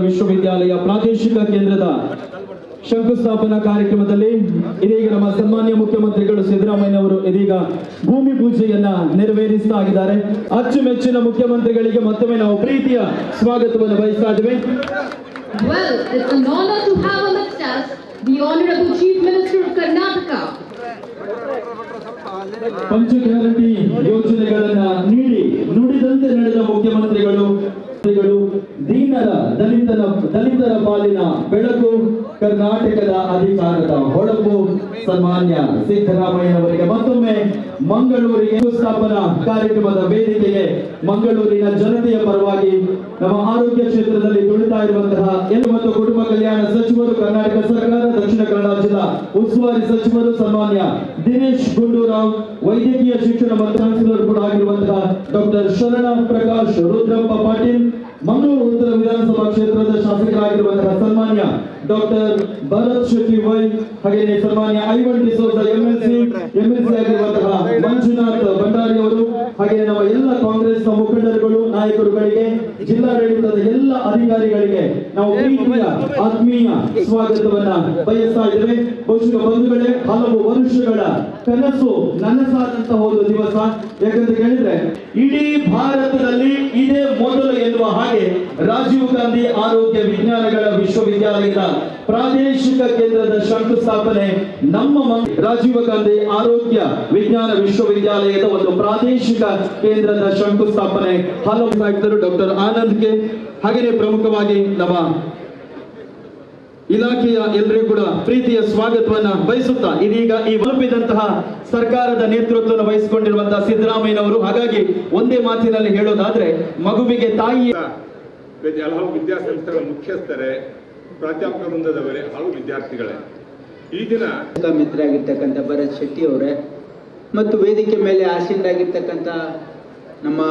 ವಿಶ್ವವಿದ್ಯಾಲಯ ಪ್ರಾದೇಶಿಕ ಕೇಂದ್ರದ ಶಂಕುಸ್ಥಾಪನಾ ಕಾರ್ಯಕ್ರಮದಲ್ಲಿ ಇದೀಗ ನಮ್ಮ ಸನ್ಮಾನ್ಯ ಮುಖ್ಯಮಂತ್ರಿಗಳು ಸಿದ್ದರಾಮಯ್ಯ ಅವರು ಇದೀಗ ಭೂಮಿ ಪೂಜೆಯನ್ನ ನೆರವೇರಿಸ್ತಾ ಇದ್ದಾರೆ. ಅಚ್ಚುಮೆಚ್ಚಿನ ಮುಖ್ಯಮಂತ್ರಿಗಳಿಗೆ ಮತ್ತೊಮ್ಮೆ ನಾವು ಪ್ರೀತಿಯ ಸ್ವಾಗತವನ್ನು ಬಯಸ್ತಾ ಇದ್ದೇವೆ. Well, it's an honor to have amongst us the Honorable Chief Minister of Karnataka. ಪಂಚ ಗ್ಯಾರಂಟಿ ಯೋಜನೆಗಳನ್ನ ನೀಡಿ ನುಡಿದಂತೆ ನಡೆದ ಮುಖ್ಯಮಂತ್ರಿಗಳು ದಲಿತರ ಪಾಲಿನ ಬೆಳಕು, ಕರ್ನಾಟಕದ ಅಧಿಕಾರದ ಹೊಳಪು ಸನ್ಮಾನ್ಯ ಸಿದ್ದರಾಮಯ್ಯನವರಿಗೆ ಮತ್ತೊಮ್ಮೆ ಮಂಗಳೂರಿಗೆ ಸ್ಥಾಪನಾ ಕಾರ್ಯಕ್ರಮದ ವೇದಿಕೆಗೆ ಮಂಗಳೂರಿನ ಜನತೆಯ ಪರವಾಗಿ ನಮ್ಮ ಆರೋಗ್ಯ ಕ್ಷೇತ್ರದಲ್ಲಿ ದುಡಿತಾ ಇರುವಂತಹ ಎಲ್ಲ ಮತ್ತು ಕುಟುಂಬ ಕಲ್ಯಾಣ ಸಚಿವರು, ಕರ್ನಾಟಕ ಸರ್ಕಾರ ದಕ್ಷಿಣ ಕನ್ನಡ ಜಿಲ್ಲಾ ಉಸ್ತುವಾರಿ ಸಚಿವರು ಸನ್ಮಾನ್ಯ ದಿನೇಶ್ ಗುಂಡೂರಾವ್, ವೈದ್ಯಕೀಯ ಶಿಕ್ಷಣ ಮಂತ್ರಾಲಯದವರು ಕೂಡ ಆಗಿರುವಂತಹ ಡಾಕ್ಟರ್ ಶರಣ ಪ್ರಕಾಶ್ ರುದ್ರಪ್ಪ ಪಾಟೀಲ್, ಮಂಗಳೂರು ಉತ್ತರ ವಿಧಾನಸಭಾ ಕ್ಷೇತ್ರದ ಶಾಸಕರಾಗಿರುವಂತಹ ಸನ್ಮಾನ್ಯ ಡಾಕ್ಟರ್ ಭರತ್ ಶೆಟ್ಟಿ ವೈ, ಹಾಗೆಯೇ ಸನ್ಮಾನ್ಯ ಐವನ್ ಡಿಸೋಜ ಎಂಎಲ್ಸಿ ಆಗಿರುವಂತಹ ಮಂಜುನಾಥ್ ಭಂಡಾರಿ ಅವರು, ಹಾಗೆಯೇ ನಮ್ಮ ಎಲ್ಲ ಕಾಂಗ್ರೆಸ್ ಮುಖಂಡರುಗಳು, ನಾಯಕರುಗಳಿಗೆ, ಜಿಲ್ಲಾಡಳಿತದ ಎಲ್ಲ ಅಧಿಕಾರಿಗಳಿಗೆ ನಾವು ಪ್ರೀತಿಯ ಆತ್ಮೀಯ ಸ್ವಾಗತವನ್ನ ಬಯಸ್ತಾ ಇದ್ದೇವೆ. ಬಹುಶಃ ಬಂಧುಗಳೇ, ಹಲವು ವರ್ಷಗಳ ಕನಸು ನನಸಾದಂತಹ ಒಂದು ದಿವಸ. ಯಾಕಂತ ಕೇಳಿದ್ರೆ ಇಡೀ ಭಾರತದಲ್ಲಿ ಇದೇ ಮೊದಲು ಎನ್ನುವ ಹಾಗೆ ರಾಜೀವ್ ಗಾಂಧಿ ಆರೋಗ್ಯ ವಿಜ್ಞಾನಗಳ ವಿಶ್ವವಿದ್ಯಾಲಯದ ಪ್ರಾದೇಶಿಕ ಕೇಂದ್ರದ ಶಂಕುಸ್ಥಾಪನೆ ನಮ್ಮ ರಾಜೀವ್ ಗಾಂಧಿ ಆರೋಗ್ಯ ವಿಜ್ಞಾನ ವಿಶ್ವವಿದ್ಯಾಲಯದ ಒಂದು ಪ್ರಾದೇಶಿಕ ಕೇಂದ್ರದ ಶಂಕುಸ್ಥಾಪನೆ ಹಲವು ನಾಯಕರು ಡಾಕ್ಟರ್ ಆನಂದ್ಗೆ, ಹಾಗೆಯೇ ಪ್ರಮುಖವಾಗಿ ನಮ್ಮ ಇಲಾಖೆಯ ಎಲ್ಲರಿಗೂ ಕೂಡ ಪ್ರೀತಿಯ ಸ್ವಾಗತವನ್ನ ಬಯಸುತ್ತಾ ಇದೀಗ ಈ ತಲುಪಿದಂತಹ ಸರ್ಕಾರದ ನೇತೃತ್ವವನ್ನು ವಹಿಸಿಕೊಂಡಿರುವಂತಹ ಸಿದ್ದರಾಮಯ್ಯನವರು. ಹಾಗಾಗಿ ಒಂದೇ ಮಾತಿನಲ್ಲಿ ಹೇಳೋದಾದ್ರೆ, ಮಗುವಿಗೆ ತಾಯಿ ಹಲವು ವಿದ್ಯಾಸಂಸ್ಥೆಗಳ ಮುಖ್ಯಸ್ಥರೇ, ಪ್ರಾಧ್ಯಾಪಕ ವೃಂದದವರೇ, ಹಲವು ವಿದ್ಯಾರ್ಥಿಗಳೇ, ಈ ದಿನ ಮಿತ್ರರಾಗಿರ್ತಕ್ಕಂಥ ಭರತ್ ಶೆಟ್ಟಿ ಅವರೇ ಮತ್ತು ವೇದಿಕೆ ಮೇಲೆ ಆಸೀನರಾಗಿರ್ತಕ್ಕಂಥ ನಮ್ಮ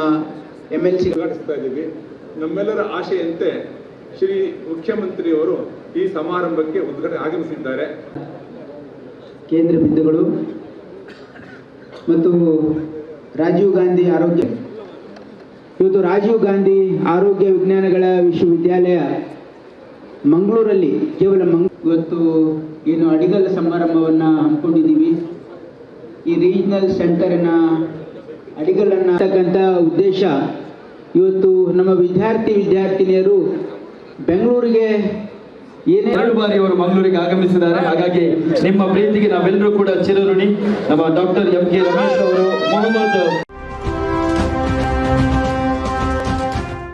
MLC ಉದ್ಘಾಟಿಸ್ತಾ ಇದ್ದೀವಿ. ನಮ್ಮೆಲ್ಲರ ಆಶೆಯಂತೆ ಶ್ರೀ ಮುಖ್ಯಮಂತ್ರಿಯವರು ಈ ಸಮಾರಂಭಕ್ಕೆ ಆಗಮಿಸಿದ್ದಾರೆ. ಕೇಂದ್ರ ಬಿಂದುಗಳು ಮತ್ತು ರಾಜೀವ್ ಗಾಂಧಿ ಆರೋಗ್ಯ, ಇವತ್ತು ರಾಜೀವ್ ಗಾಂಧಿ ಆರೋಗ್ಯ ವಿಜ್ಞಾನಗಳ ವಿಶ್ವವಿದ್ಯಾಲಯ ಮಂಗಳೂರಲ್ಲಿ ಕೇವಲ ಇವತ್ತು ಏನು ಅಡಿಗಲ್ ಸಮಾರಂಭವನ್ನು ಹಮ್ಮಿಕೊಂಡಿದ್ದೀವಿ. ಈ ರೀಜನಲ್ ಸೆಂಟರಿನ ಅಡಿಗಲನ್ನು ಅಂತಕ್ಕಂಥ ಉದ್ದೇಶ, ಇವತ್ತು ನಮ್ಮ ವಿದ್ಯಾರ್ಥಿನಿಯರು ಬೆಂಗಳೂರಿಗೆ ಎರಡು ಬಾರಿ ಅವರು ಮಂಗಳೂರಿಗೆ ಆಗಮಿಸಿದ್ದಾರೆ. ಹಾಗಾಗಿ ನಿಮ್ಮ ಪ್ರೀತಿಗೆ ನಾವೆಲ್ಲರೂ ಕೂಡ ಚಿರಋಣಿ. ನಮ್ಮ ಡಾಕ್ಟರ್ MK ರಮೇಶ್ ಅವರು, ಮೊಹಮ್ಮದ್